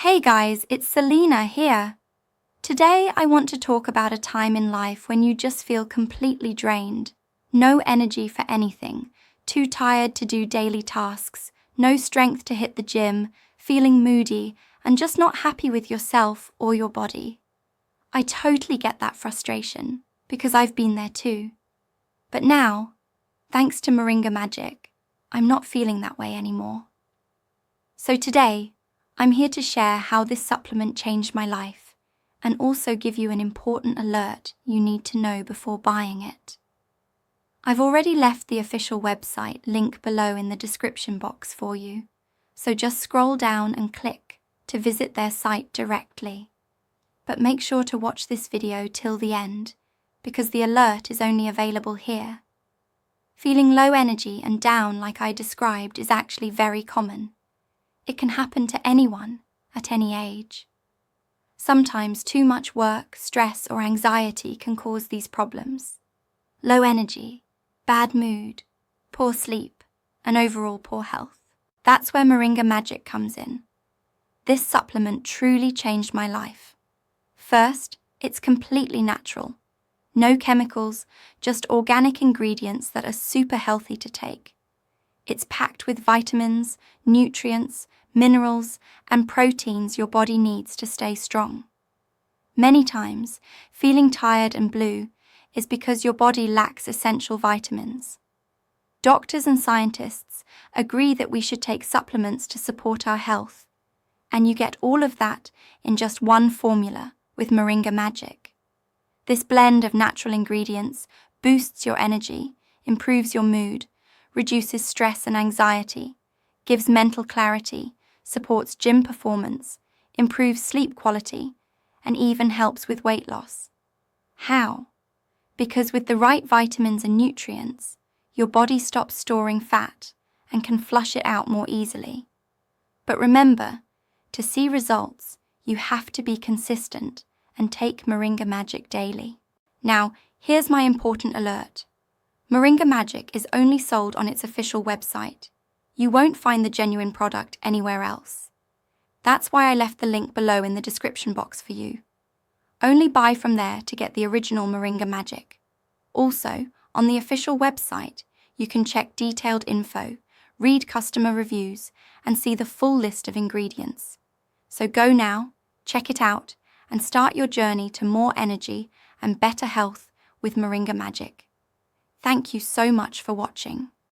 Hey guys, it's Selena here. Today I want to talk about a time in life when you just feel completely drained. No energy for anything, too tired to do daily tasks, no strength to hit the gym, feeling moody, and just not happy with yourself or your body. I totally get that frustration, because I've been there too. But now, thanks to Moringa Magic, I'm not feeling that way anymore. So today, I'm here to share how this supplement changed my life and also give you an important alert you need to know before buying it. I've already left the official website link below in the description box for you, so just scroll down and click to visit their site directly. But make sure to watch this video till the end, because the alert is only available here. Feeling low energy and down like I described is actually very common. It can happen to anyone, at any age. Sometimes too much work, stress, or anxiety can cause these problems. Low energy, bad mood, poor sleep, and overall poor health. That's where Moringa Magic comes in. This supplement truly changed my life. First, it's completely natural. No chemicals, just organic ingredients that are super healthy to take. It's packed with vitamins, nutrients, minerals, and proteins your body needs to stay strong. Many times, feeling tired and blue is because your body lacks essential vitamins. Doctors and scientists agree that we should take supplements to support our health, and you get all of that in just one formula with Moringa Magic. This blend of natural ingredients boosts your energy, improves your mood, reduces stress and anxiety, gives mental clarity, supports gym performance, improves sleep quality, and even helps with weight loss. How? Because with the right vitamins and nutrients, your body stops storing fat and can flush it out more easily. But remember, to see results, you have to be consistent and take Moringa Magic daily. Now, here's my important alert. Moringa Magic is only sold on its official website. You won't find the genuine product anywhere else. That's why I left the link below in the description box for you. Only buy from there to get the original Moringa Magic. Also, on the official website, you can check detailed info, read customer reviews, and see the full list of ingredients. So go now, check it out, and start your journey to more energy and better health with Moringa Magic. Thank you so much for watching.